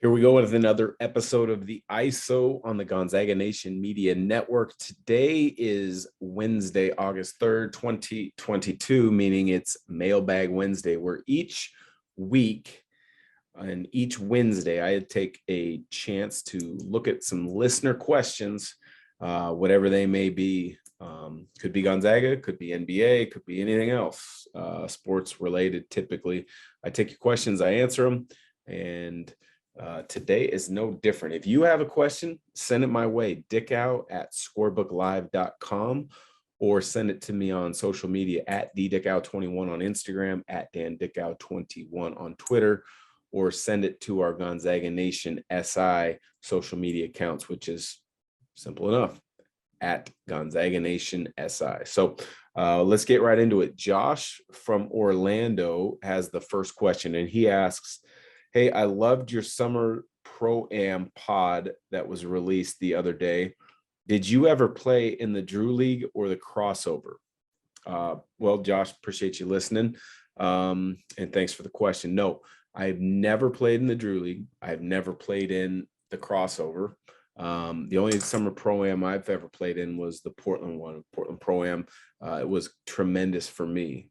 Here we go with another episode of the ISO on the Gonzaga Nation Media Network. Today is Wednesday, August 3rd, 2022, meaning it's Mailbag Wednesday, where each week and each Wednesday I take a chance to look at some listener questions, whatever they may be. Could be Gonzaga, could be NBA, could be anything else, sports related. Typically, I take your questions, I answer them, and today is no different. If you have a question, send it my way, Dickau at scorebooklive.com, or send it to me on social media at DDickau21 on Instagram, at Dan Dickau21 on Twitter, or send it to our Gonzaga Nation SI social media accounts, which is simple enough, at Gonzaga Nation SI. So let's get right into it. Josh from Orlando has the first question, and he asks, hey, I loved your summer pro-am pod that was released the other day. Did you ever play in the Drew League or the crossover? Well, Josh, appreciate you listening. And thanks for the question. No, I've never played in the Drew League. I've never played in the crossover. The only summer pro-am I've ever played in was the Portland one, Portland pro-am. It was tremendous for me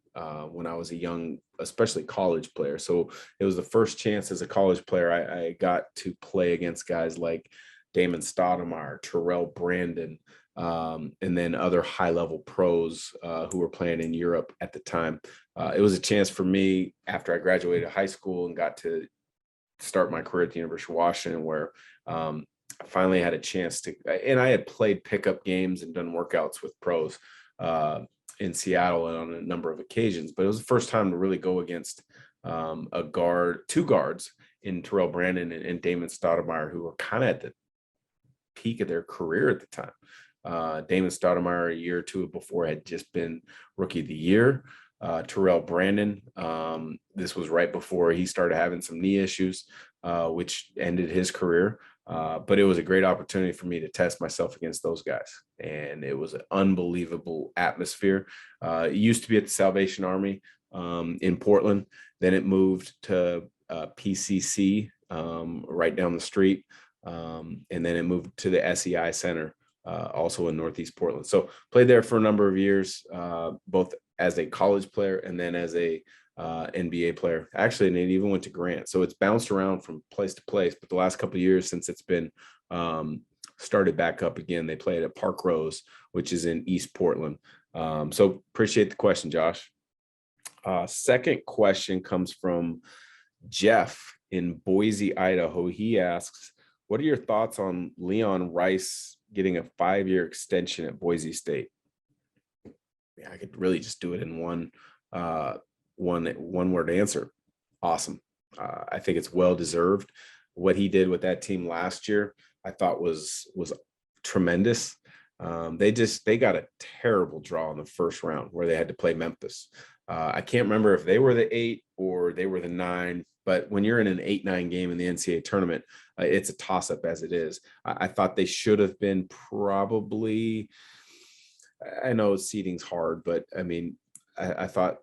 when I was a young, especially college player. So it was the first chance as a college player I got to play against guys like Damon Stoudemire, Terrell Brandon, and then other high-level pros who were playing in Europe at the time. It was a chance for me after I graduated high school and got to start my career at the University of Washington, where I finally had a chance to, and I had played pickup games and done workouts with pros in Seattle and on a number of occasions, but it was the first time to really go against two guards in Terrell Brandon and Damon Stoudemire, who were kind of at the peak of their career at the time. Damon Stoudemire, a year or two before, had just been Rookie of the Year. Terrell Brandon, this was right before he started having some knee issues, which ended his career. But it was a great opportunity for me to test myself against those guys. And it was an unbelievable atmosphere. It used to be at the Salvation Army in Portland. Then it moved to PCC right down the street. And then it moved to the SEI Center, also in Northeast Portland. So played there for a number of years, both as a college player and then as a NBA player. Actually, and it even went to Grant. So it's bounced around from place to place. But the last couple of years since it's been started back up again, they played at Park Rose, which is in East Portland. So appreciate the question, Josh. Second question comes from Jeff in Boise, Idaho. He asks, what are your thoughts on Leon Rice getting a 5-year extension at Boise State? Yeah, I could really just do it in one word answer. Awesome. I think it's well deserved. What he did with that team last year, I thought was tremendous. They got a terrible draw in the first round where they had to play Memphis. I can't remember if they were the 8 or they were the 9, but when you're in an 8-9 game in the NCAA tournament, it's a toss-up as it is. I thought they should have been probably, I know seeding's hard, but I mean, I thought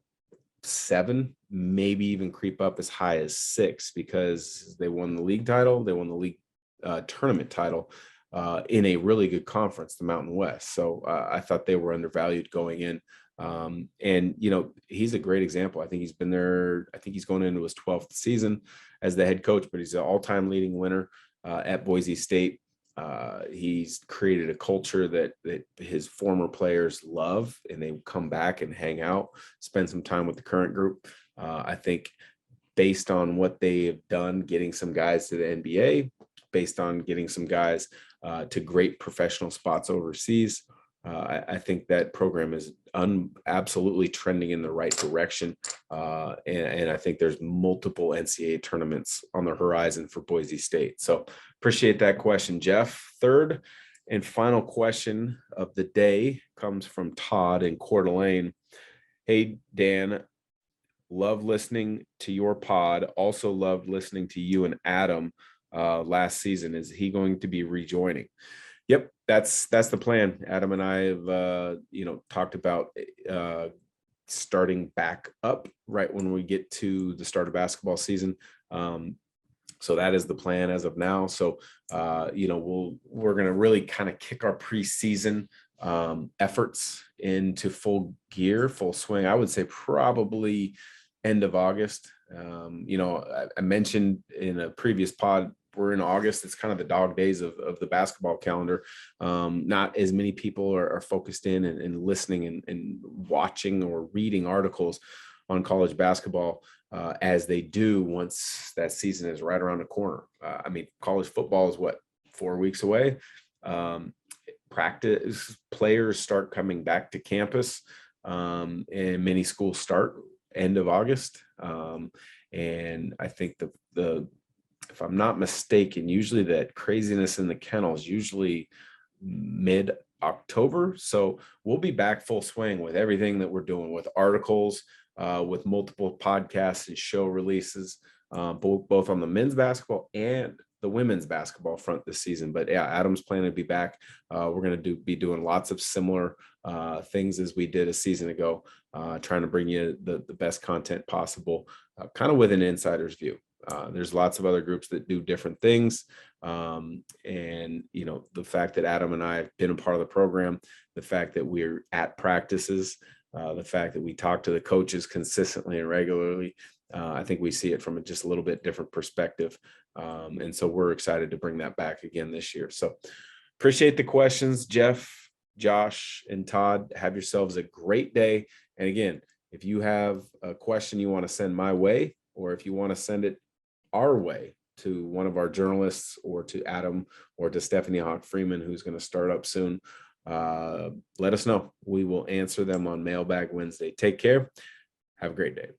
7, maybe even creep up as high as 6, because they won the league title, they won the league tournament title in a really good conference, the Mountain West. So I thought they were undervalued going in. And you know, he's a great example. I think he's been there. I think he's going into his 12th season as the head coach, but he's an all-time leading winner at Boise State. He's created a culture that his former players love, and they come back and hang out, spend some time with the current group. I think based on what they have done, getting some guys to the NBA, based on getting some guys to great professional spots overseas, I think that program is absolutely trending in the right direction. And I think there's multiple NCAA tournaments on the horizon for Boise State. So appreciate that question, Jeff. Third and final question of the day comes from Todd in Coeur d'Alene. Hey, Dan, love listening to your pod. Also loved listening to you and Adam last season. Is he going to be rejoining? Yep, that's the plan. Adam and I have talked about starting back up right when we get to the start of basketball season. So that is the plan as of now. So, we're going to really kind of kick our preseason efforts into full gear, full swing. I would say probably end of August. I mentioned in a previous pod, we're in August. It's kind of the dog days of the basketball calendar. Not as many people are focused in and listening and watching or reading articles on college basketball as they do once that season is right around the corner. College football is 4 weeks away. Practice players start coming back to campus, and many schools start end of August. And I think the if I'm not mistaken, usually that craziness in the kennels usually mid October. So we'll be back full swing with everything that we're doing with articles, with multiple podcasts and show releases, both on the men's basketball and the women's basketball front this season. But yeah, Adam's planning to be back. We're going to be doing lots of similar things as we did a season ago, trying to bring you the best content possible, kind of with an insider's view. There's lots of other groups that do different things. The fact that Adam and I have been a part of the program, the fact that we're at practices, the fact that we talk to the coaches consistently and regularly, I think we see it from just a little bit different perspective. And so we're excited to bring that back again this year. So appreciate the questions, Jeff, Josh, and Todd. Have yourselves a great day. And again, if you have a question you want to send my way, or if you want to send it our way to one of our journalists, or to Adam, or to Stephanie Hawk Freeman, who's going to start up soon, let us know. We will answer them on Mailbag Wednesday. Take care. Have a great day.